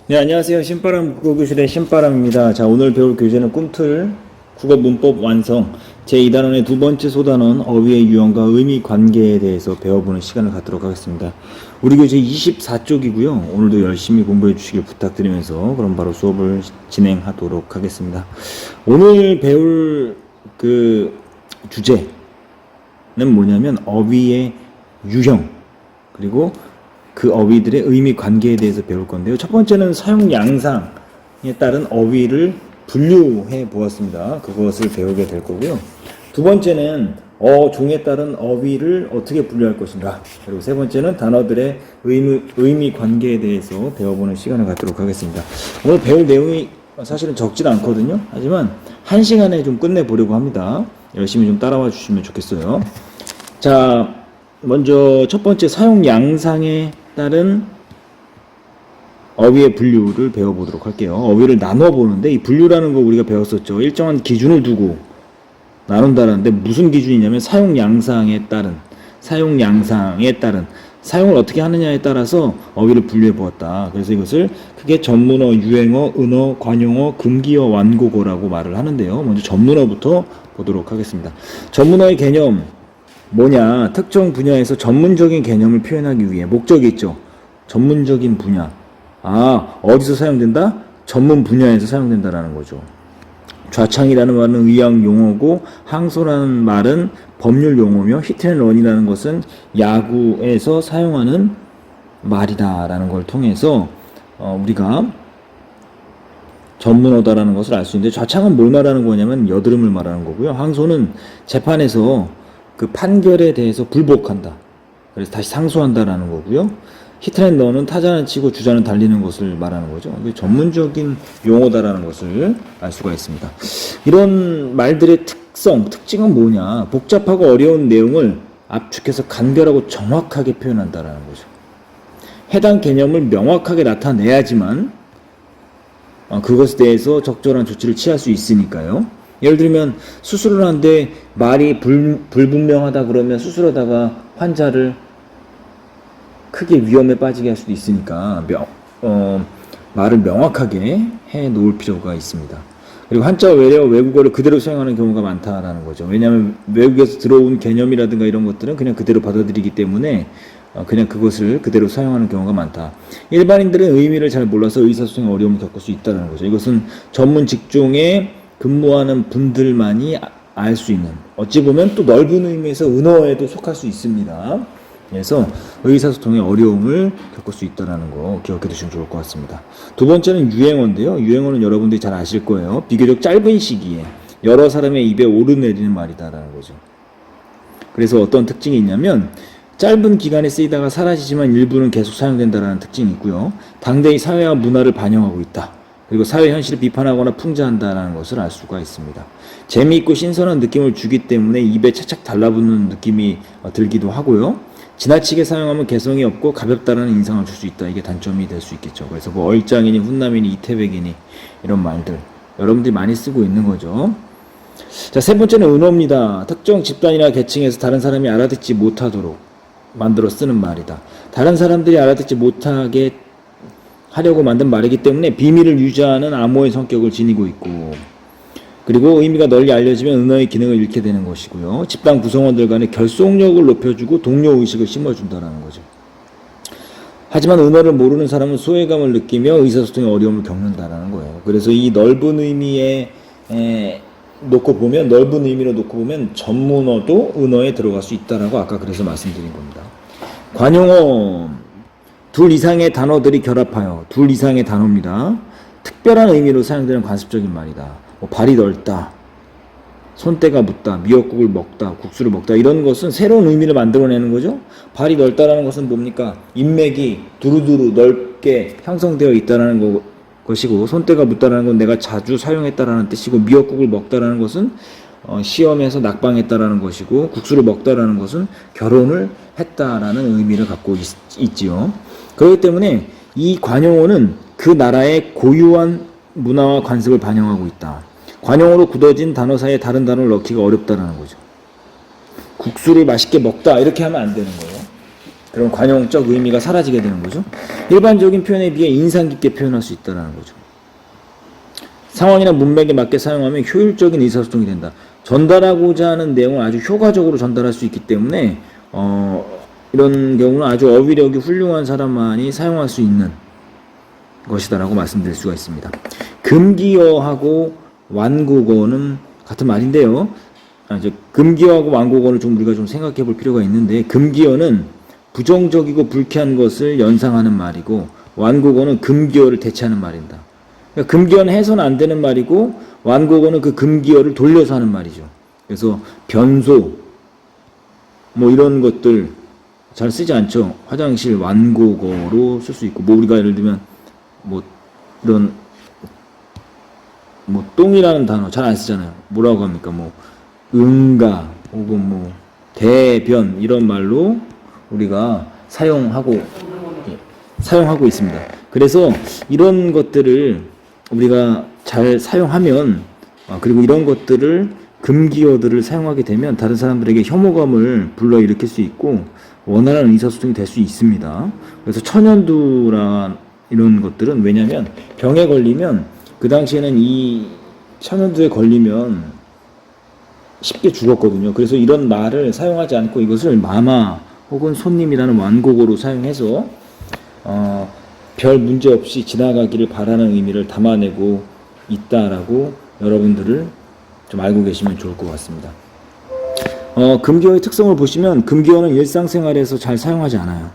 네, 안녕하세요. 신바람 국어교실의 신바람입니다. 자, 오늘 배울 교재는 꿈틀 국어 문법 완성 제2단원의 두 번째 소단원 어휘의 유형과 의미 관계에 대해서 배워보는 시간을 갖도록 하겠습니다. 우리 교재 24쪽이고요. 오늘도 열심히 공부해 주시길 부탁드리면서 그럼 바로 수업을 진행하도록 하겠습니다. 오늘 배울 주제는 뭐냐면 어휘의 유형 그리고 그 어휘들의 의미 관계에 대해서 배울 건데요. 첫 번째는 사용 양상에 따른 어휘를 분류해 보았습니다. 그것을 배우게 될 거고요. 두 번째는 종에 따른 어휘를 어떻게 분류할 것인가. 그리고 세 번째는 단어들의 의미 관계에 대해서 배워보는 시간을 갖도록 하겠습니다. 오늘 배울 내용이 사실은 적진 않거든요. 하지만 1시간에 좀 끝내보려고 합니다. 열심히 좀 따라와 주시면 좋겠어요. 자, 먼저 첫 번째 사용 양상에 따른 어휘의 분류를 배워보도록 할게요. 어휘를 나눠 보는데 이 분류라는 거 우리가 배웠었죠. 일정한 기준을 두고 나눈다라는데 무슨 기준이냐면 사용 양상에 따른 사용을 어떻게 하느냐에 따라서 어휘를 분류해 보았다. 그래서 이것을 크게 전문어, 유행어, 은어, 관용어, 금기어, 완고어라고 말을 하는데요. 먼저 전문어부터 보도록 하겠습니다. 전문어의 개념 뭐냐? 특정 분야에서 전문적인 개념을 표현하기 위해 목적이 있죠. 전문적인 분야. 어디서 사용된다? 전문 분야에서 사용된다라는 거죠. 좌창이라는 말은 의학 용어고 항소라는 말은 법률 용어며 히트앤런이라는 것은 야구에서 사용하는 말이다라는 걸 통해서 우리가 전문어다라는 것을 알 수 있는데, 좌창은 뭘 말하는 거냐면 여드름을 말하는 거고요. 항소는 재판에서 그 판결에 대해서 불복한다. 그래서 다시 상소한다라는 거고요. 히트앤런은 타자는 치고 주자는 달리는 것을 말하는 거죠. 전문적인 용어다라는 것을 알 수가 있습니다. 이런 말들의 특징은 뭐냐? 복잡하고 어려운 내용을 압축해서 간결하고 정확하게 표현한다라는 거죠. 해당 개념을 명확하게 나타내야지만 그것에 대해서 적절한 조치를 취할 수 있으니까요. 예를 들면 수술을 하는데 말이 불분명하다 그러면 수술하다가 환자를 크게 위험에 빠지게 할 수도 있으니까 말을 명확하게 해 놓을 필요가 있습니다. 그리고 한자 외래어 외국어를 그대로 사용하는 경우가 많다라는 거죠. 왜냐하면 외국에서 들어온 개념이라든가 이런 것들은 그냥 그대로 받아들이기 때문에 그냥 그것을 그대로 사용하는 경우가 많다. 일반인들은 의미를 잘 몰라서 의사소통에 어려움을 겪을 수 있다는 거죠. 이것은 전문 직종에 근무하는 분들만이 알 수 있는, 어찌 보면 또 넓은 의미에서 은어에도 속할 수 있습니다. 그래서 의사소통에 어려움을 겪을 수 있다는 거 기억해 두시면 좋을 것 같습니다. 두 번째는 유행어인데요. 유행어는 여러분들이 잘 아실 거예요. 비교적 짧은 시기에 여러 사람의 입에 오르내리는 말이다라는 거죠. 그래서 어떤 특징이 있냐면 짧은 기간에 쓰이다가 사라지지만 일부는 계속 사용된다는 특징이 있고요. 당대의 사회와 문화를 반영하고 있다. 그리고 사회 현실을 비판하거나 풍자한다는 것을 알 수가 있습니다. 재미있고 신선한 느낌을 주기 때문에 입에 착착 달라붙는 느낌이 들기도 하고요. 지나치게 사용하면 개성이 없고 가볍다라는 인상을 줄 수 있다. 이게 단점이 될 수 있겠죠. 그래서 뭐 얼짱이니 훈남이니 이태백이니 이런 말들 여러분들이 많이 쓰고 있는 거죠. 자, 세 번째는 은어입니다. 특정 집단이나 계층에서 다른 사람이 알아듣지 못하도록 만들어 쓰는 말이다. 다른 사람들이 알아듣지 못하게 하려고 만든 말이기 때문에 비밀을 유지하는 암호의 성격을 지니고 있고, 그리고 의미가 널리 알려지면 은어의 기능을 잃게 되는 것이고요. 집단 구성원들 간의 결속력을 높여주고 동료의식을 심어준다는 거죠. 하지만 은어를 모르는 사람은 소외감을 느끼며 의사소통에 어려움을 겪는다는 거예요. 그래서 이 넓은 의미로 놓고 보면 전문어도 은어에 들어갈 수 있다라고 아까 그래서 말씀드린 겁니다. 관용어, 둘 이상의 단어들이 결합하여, 둘 이상의 단어입니다. 특별한 의미로 사용되는 관습적인 말이다. 발이 넓다, 손때가 묻다, 미역국을 먹다, 국수를 먹다, 이런 것은 새로운 의미를 만들어내는 거죠. 발이 넓다라는 것은 뭡니까? 인맥이 두루두루 넓게 형성되어 있다는 것이고, 손때가 묻다라는 건 내가 자주 사용했다라는 뜻이고, 미역국을 먹다라는 것은 시험에서 낙방했다라는 것이고, 국수를 먹다라는 것은 결혼을 했다라는 의미를 갖고 있지요. 그렇기 때문에 이 관용어는 그 나라의 고유한 문화와 관습을 반영하고 있다. 관용어로 굳어진 단어 사이에 다른 단어를 넣기가 어렵다는 거죠. 국수를 맛있게 먹다 이렇게 하면 안 되는 거예요. 그런 관용적 의미가 사라지게 되는 거죠. 일반적인 표현에 비해 인상 깊게 표현할 수 있다는 거죠. 상황이나 문맥에 맞게 사용하면 효율적인 의사소통이 된다. 전달하고자 하는 내용을 아주 효과적으로 전달할 수 있기 때문에 이런 경우는 아주 어휘력이 훌륭한 사람만이 사용할 수 있는 것이다라고 말씀드릴 수가 있습니다. 금기어하고 완국어는 같은 말인데요. 금기어하고 완국어를 좀 우리가 좀 생각해 볼 필요가 있는데, 금기어는 부정적이고 불쾌한 것을 연상하는 말이고, 완국어는 금기어를 대체하는 말입니다. 그러니까 금기어는 해서는 안 되는 말이고, 완국어는 그 금기어를 돌려서 하는 말이죠. 그래서 변소 뭐 이런 것들 잘 쓰지 않죠. 화장실 완국어로 쓸 수 있고, 뭐 우리가 예를 들면 뭐 이런 뭐 똥이라는 단어 잘 안 쓰잖아요. 뭐라고 합니까? 뭐 응가 혹은 뭐 대변 이런 말로 우리가 사용하고 있습니다. 그래서 이런 것들을 우리가 잘 사용하면, 그리고 이런 것들을 금기어들을 사용하게 되면 다른 사람들에게 혐오감을 불러일으킬 수 있고 원활한 의사소통이 될 수 있습니다. 그래서 천연두란 이런 것들은, 왜냐하면 병에 걸리면 그 당시에는 이 천연두에 걸리면 쉽게 죽었거든요. 그래서 이런 말을 사용하지 않고 이것을 마마 혹은 손님이라는 완곡어로 사용해서 별 문제 없이 지나가기를 바라는 의미를 담아내고 있다라고 여러분들을 좀 알고 계시면 좋을 것 같습니다. 금기어의 특성을 보시면 금기어는 일상생활에서 잘 사용하지 않아요.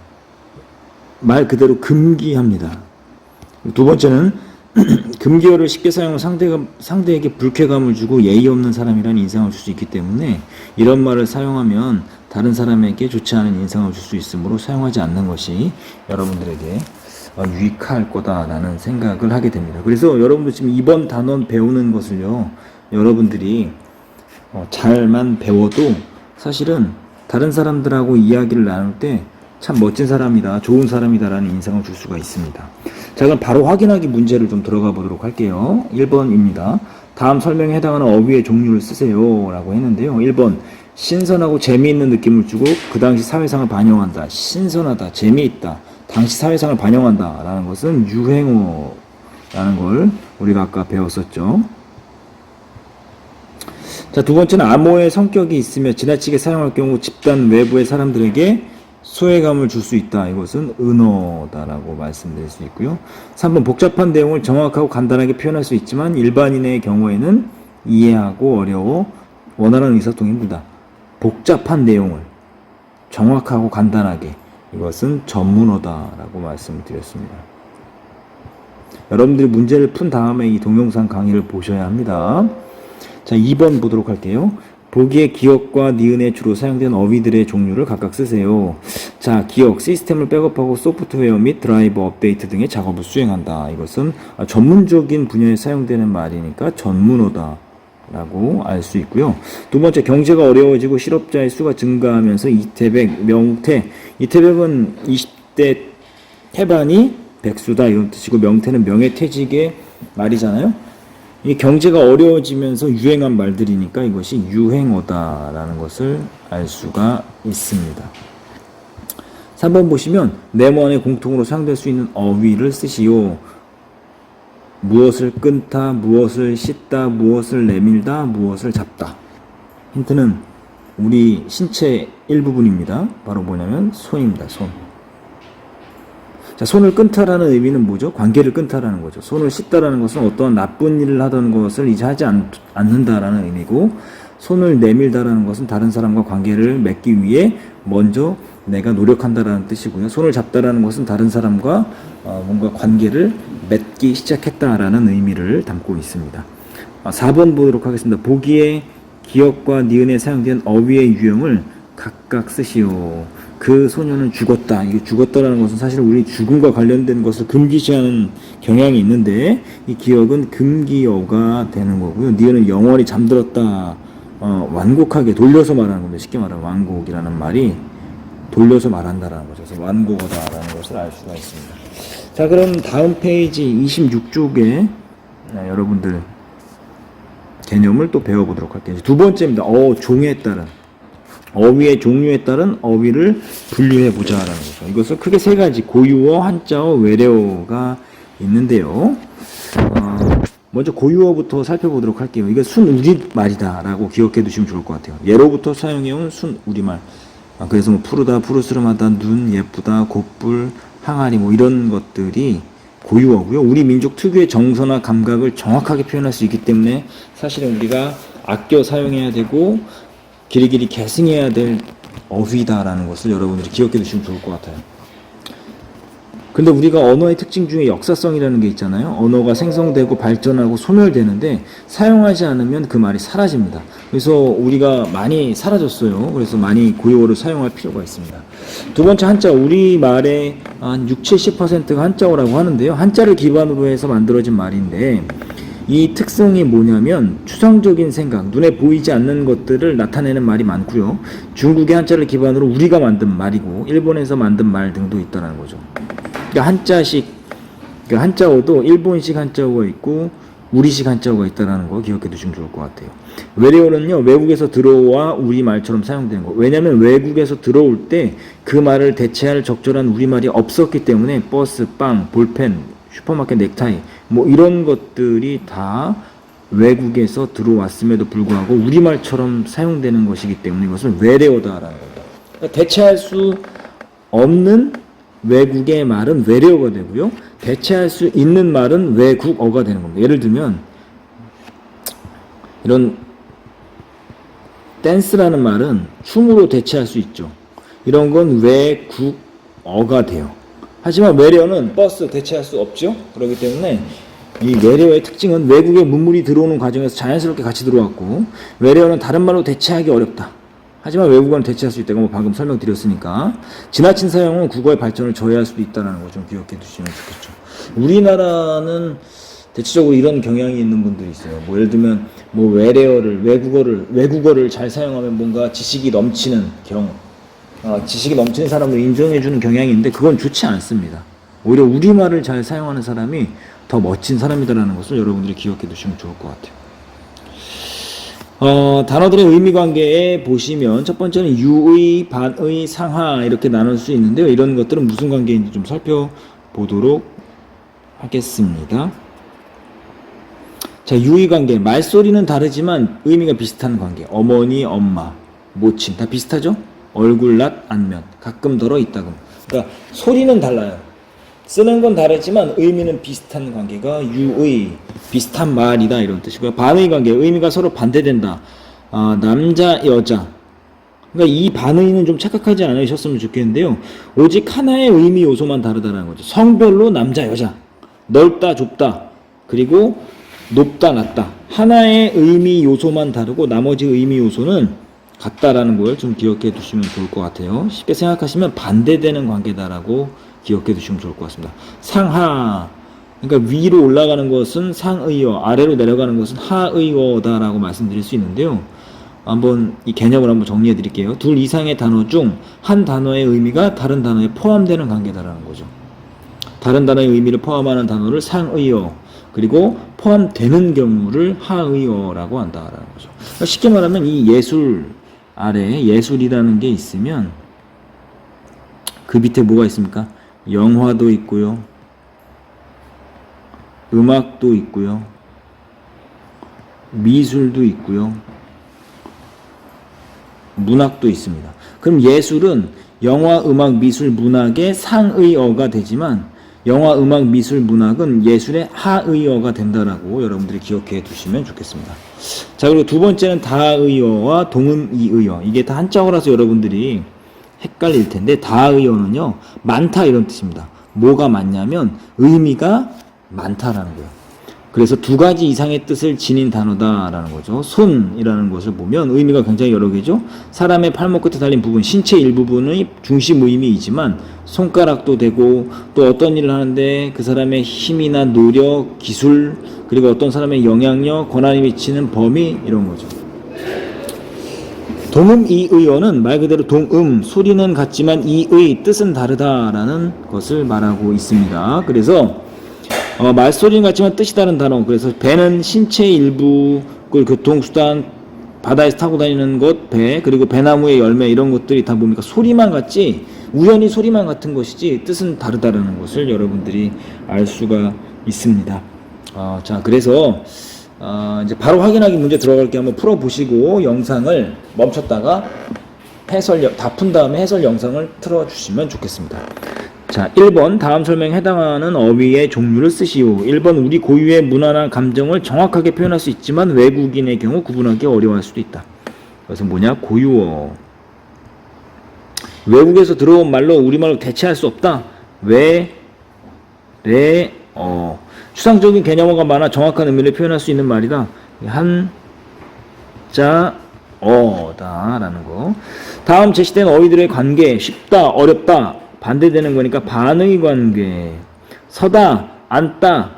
말 그대로 금기합니다. 두 번째는 금기어를 쉽게 사용하면 상대에게 불쾌감을 주고 예의 없는 사람이라는 인상을 줄 수 있기 때문에 이런 말을 사용하면 다른 사람에게 좋지 않은 인상을 줄 수 있으므로 사용하지 않는 것이 여러분들에게 유익할 거다라는 생각을 하게 됩니다. 그래서 여러분들 지금 이번 단원 배우는 것을요, 여러분들이 잘만 배워도 사실은 다른 사람들하고 이야기를 나눌 때 참 멋진 사람이다, 좋은 사람이다라는 인상을 줄 수가 있습니다. 자, 그럼 바로 확인하기 문제를 좀 들어가 보도록 할게요. 1번입니다. 다음 설명에 해당하는 어휘의 종류를 쓰세요 라고 했는데요. 1번, 신선하고 재미있는 느낌을 주고 그 당시 사회상을 반영한다. 신선하다, 재미있다, 당시 사회상을 반영한다 라는 것은 유행어라는 걸 우리가 아까 배웠었죠. 자, 두 번째는 암호의 성격이 있으며 지나치게 사용할 경우 집단 외부의 사람들에게 소외감을 줄 수 있다. 이것은 은어다라고 말씀드릴 수 있고요. 3번, 복잡한 내용을 정확하고 간단하게 표현할 수 있지만 일반인의 경우에는 이해하고 어려워 원활한 의사소통이 힘들다. 복잡한 내용을 정확하고 간단하게, 이것은 전문어다라고 말씀을 드렸습니다. 여러분들이 문제를 푼 다음에 이 동영상 강의를 보셔야 합니다. 자, 2번 보도록 할게요. 보기에 기억과 니은에 주로 사용된 어휘들의 종류를 각각 쓰세요. 자, 기억, 시스템을 백업하고 소프트웨어 및 드라이버 업데이트 등의 작업을 수행한다. 이것은 전문적인 분야에 사용되는 말이니까 전문어다 라고 알 수 있고요. 두 번째, 경제가 어려워지고 실업자의 수가 증가하면서 이태백, 명태. 이태백은 20대 태반이 백수다 이런 뜻이고, 명태는 명예퇴직의 말이잖아요. 이 경제가 어려워지면서 유행한 말들이니까 이것이 유행어다라는 것을 알 수가 있습니다. 3번 보시면 네모 안에 공통으로 사용될 수 있는 어휘를 쓰시오. 무엇을 끊다, 무엇을 씻다, 무엇을 내밀다, 무엇을 잡다. 힌트는 우리 신체 일부분입니다. 바로 뭐냐면 손입니다. 손. 자, 손을 끊다라는 의미는 뭐죠? 관계를 끊다라는 거죠. 손을 씻다라는 것은 어떠한 나쁜 일을 하던 것을 이제 하지 않는다라는 의미고, 손을 내밀다라는 것은 다른 사람과 관계를 맺기 위해 먼저 내가 노력한다라는 뜻이고요. 손을 잡다라는 것은 다른 사람과 뭔가 관계를 맺기 시작했다라는 의미를 담고 있습니다. 4번 보도록 하겠습니다. 보기에 기억과 니은에 사용된 어휘의 유형을 각각 쓰시오. 그 소녀는 죽었다. 이게 죽었다라는 것은 사실 우리 죽음과 관련된 것을 금기시하는 경향이 있는데, 이 기억은 금기어가 되는 거고요. 니은은 영원히 잠들었다. 완곡하게 돌려서 말하는 겁니다. 쉽게 말하면 완곡이라는 말이 돌려서 말한다라는 거죠. 그래서 완곡어다라는 것을 알 수가 있습니다. 자, 그럼 다음 페이지 26쪽에 여러분들 개념을 또 배워보도록 할게요. 두 번째입니다. 종에 따른. 어휘의 종류에 따른 어휘를 분류해 보자라는 거죠. 이것을 크게 세 가지 고유어, 한자어, 외래어가 있는데요. 먼저 고유어부터 살펴보도록 할게요. 이게 순우리말이다라고 기억해 두시면 좋을 것 같아요. 예로부터 사용해온 순우리말. 그래서 뭐 푸르다, 푸르스름하다, 눈, 예쁘다, 곱불, 항아리 뭐 이런 것들이 고유어고요. 우리 민족 특유의 정서나 감각을 정확하게 표현할 수 있기 때문에 사실은 우리가 아껴 사용해야 되고 길이길이 계승해야 될 어휘다라는 것을 여러분들이 기억해 두시면 좋을 것 같아요. 근데 우리가 언어의 특징 중에 역사성이라는 게 있잖아요. 언어가 생성되고 발전하고 소멸되는데 사용하지 않으면 그 말이 사라집니다. 그래서 우리가 많이 사라졌어요. 그래서 많이 고유어를 사용할 필요가 있습니다. 두 번째 한자, 우리말의 한 60-70%가 한자어라고 하는데요. 한자를 기반으로 해서 만들어진 말인데 이 특성이 뭐냐면 추상적인 생각, 눈에 보이지 않는 것들을 나타내는 말이 많고요. 중국의 한자를 기반으로 우리가 만든 말이고 일본에서 만든 말 등도 있다는 거죠. 그러니까 한자식, 그러니까 한자어도 일본식 한자어가 있고 우리식 한자어가 있다는 거 기억해 두시면 좋을 것 같아요. 외래어는요, 외국에서 들어와 우리말처럼 사용되는 거. 왜냐하면 외국에서 들어올 때 그 말을 대체할 적절한 우리말이 없었기 때문에 버스, 빵, 볼펜, 슈퍼마켓 넥타이 뭐 이런 것들이 다 외국에서 들어왔음에도 불구하고 우리말처럼 사용되는 것이기 때문에 이것을 외래어다라는 겁니다. 그러니까 대체할 수 없는 외국의 말은 외래어가 되고요. 대체할 수 있는 말은 외국어가 되는 겁니다. 예를 들면 이런 댄스라는 말은 춤으로 대체할 수 있죠. 이런 건 외국어가 돼요. 하지만 외래어는 버스 대체할 수 없죠. 그렇기 때문에 이 외래어의 특징은 외국의 문물이 들어오는 과정에서 자연스럽게 같이 들어왔고 외래어는 다른 말로 대체하기 어렵다. 하지만 외국어는 대체할 수 있다고 뭐 방금 설명드렸으니까 지나친 사용은 국어의 발전을 저해할 수도 있다는 거 좀 기억해 두시면 좋겠죠. 우리나라는 대체적으로 이런 경향이 있는 분들이 있어요. 뭐 예를 들면 뭐 외래어를 외국어를 잘 사용하면 뭔가 지식이 넘치는 지식이 넘치는 사람을 인정해주는 경향이 있는데 그건 좋지 않습니다. 오히려 우리말을 잘 사용하는 사람이 더 멋진 사람이다라는 것을 여러분들이 기억해 두시면 좋을 것 같아요. 단어들의 의미 관계에 보시면 첫 번째는 유의, 반의, 상하 이렇게 나눌 수 있는데요. 이런 것들은 무슨 관계인지 좀 살펴보도록 하겠습니다. 자, 유의 관계. 말소리는 다르지만 의미가 비슷한 관계. 어머니, 엄마, 모친 다 비슷하죠? 얼굴, 낯, 안면. 가끔 덜어 이따금. 그러니까 소리는 달라요. 쓰는 건 다르지만 의미는 비슷한 관계가 유의, 비슷한 말이다 이런 뜻이고요. 반의 관계, 의미가 서로 반대된다. 남자, 여자. 그러니까 이 반의는 좀 착각하지 않으셨으면 좋겠는데요. 오직 하나의 의미 요소만 다르다는 거죠. 성별로 남자, 여자. 넓다, 좁다. 그리고 높다, 낮다. 하나의 의미 요소만 다르고 나머지 의미 요소는 같다라는 걸 좀 기억해 두시면 좋을 것 같아요. 쉽게 생각하시면 반대되는 관계다라고 기억해 두시면 좋을 것 같습니다. 상하, 그러니까 위로 올라가는 것은 상의어, 아래로 내려가는 것은 하의어다라고 말씀드릴 수 있는데요. 한번 이 개념을 한번 정리해 드릴게요. 둘 이상의 단어 중 한 단어의 의미가 다른 단어에 포함되는 관계다라는 거죠. 다른 단어의 의미를 포함하는 단어를 상의어, 그리고 포함되는 경우를 하의어라고 한다라는 거죠. 그러니까 쉽게 말하면 이 예술 아래에 예술이라는 게 있으면 그 밑에 뭐가 있습니까? 영화도 있고요. 음악도 있고요. 미술도 있고요. 문학도 있습니다. 그럼 예술은 영화, 음악, 미술, 문학의 상의어가 되지만 영화, 음악, 미술, 문학은 예술의 하의어가 된다라고 여러분들이 기억해 두시면 좋겠습니다. 자, 그리고 두 번째는 다의어와 동음이의어. 이게 다 한자어라서 여러분들이 헷갈릴 텐데 다의어는요, 많다 이런 뜻입니다. 뭐가 많냐면 의미가 많다라는 거예요. 그래서 두 가지 이상의 뜻을 지닌 단어다라는 거죠. 손이라는 것을 보면 의미가 굉장히 여러 개죠. 사람의 팔목 끝에 달린 부분, 신체 일부분의 중심 의미이지만 손가락도 되고 또 어떤 일을 하는데 그 사람의 힘이나 노력, 기술, 그리고 어떤 사람의 영향력, 권한이 미치는 범위 이런 거죠. 동음이의어는 말 그대로 동음, 소리는 같지만 이의, 뜻은 다르다라는 것을 말하고 있습니다. 그래서 말소리는 같지만 뜻이 다른 단어. 그래서 배는 신체 일부, 교통수단, 바다에서 타고 다니는 것, 배, 그리고 배나무의 열매 이런 것들이 다 뭡니까? 소리만 같지 우연히 소리만 같은 것이지 뜻은 다르다라는 것을 여러분들이 알 수가 있습니다. 자, 그래서 이제 바로 확인하기 문제 들어갈게 한번 풀어보시고 영상을 멈췄다가 해설 다 푼 다음에 해설 영상을 틀어주시면 좋겠습니다. 자, 1번 다음 설명에 해당하는 어휘의 종류를 쓰시오. 1번 우리 고유의 문화나 감정을 정확하게 표현할 수 있지만 외국인의 경우 구분하기 어려워할 수도 있다. 그것은 뭐냐? 고유어. 외국에서 들어온 말로 우리말로 대체할 수 없다. 추상적인 개념어가 많아 정확한 의미를 표현할 수 있는 말이다. 한자어다라는 거. 다음 제시된 어휘들의 관계, 쉽다, 어렵다, 반대되는 거니까 반의 관계. 서다, 앉다,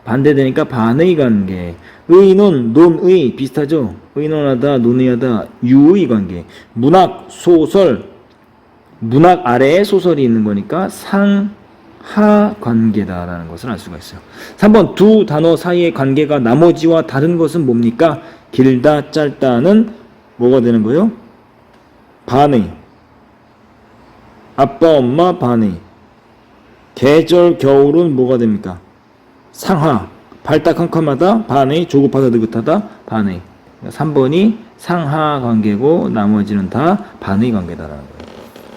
반대되니까 반의 관계. 의논, 논의, 비슷하죠? 의논하다, 논의하다, 유의 관계. 문학, 소설, 문학 아래에 소설이 있는 거니까 상하 관계다라는 것을 알 수가 있어요. 3번 두 단어 사이의 관계가 나머지와 다른 것은 뭡니까? 길다, 짧다는 뭐가 되는 거예요? 반의. 아빠, 엄마, 반의. 계절, 겨울은 뭐가 됩니까? 상하. 밝다, 캄캄하다, 반의. 조급하다, 느긋하다, 반의. 3번이 상하 관계고 나머지는 다 반의 관계다라는 거예요.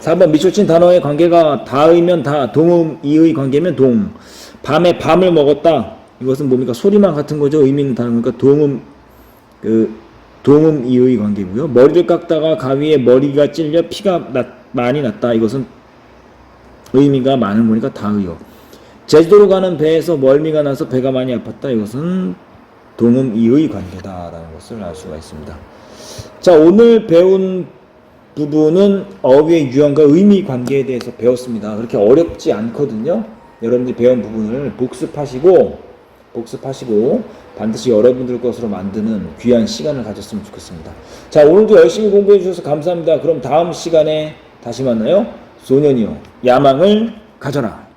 4번 밑줄 친 단어의 관계가 다의면 다, 동음, 이의 관계면 동. 밤에 밤을 먹었다. 이것은 뭡니까? 소리만 같은 거죠. 의미는 다른 거니까 동음, 이의 관계고요. 머리를 깎다가 가위에 머리가 찔려 피가 많이 났다. 이것은 의미가 많은 거니까 다의어. 제주도로 가는 배에서 멀미가 나서 배가 많이 아팠다. 이것은 동음, 이의 관계다라는 것을 알 수가 있습니다. 자, 오늘 배운 부분은 어휘의 유형과 의미 관계에 대해서 배웠습니다. 그렇게 어렵지 않거든요. 여러분들이 배운 부분을 복습하시고 반드시 여러분들 것으로 만드는 귀한 시간을 가졌으면 좋겠습니다. 자, 오늘도 열심히 공부해 주셔서 감사합니다. 그럼 다음 시간에 다시 만나요. 소년이요, 야망을 가져라.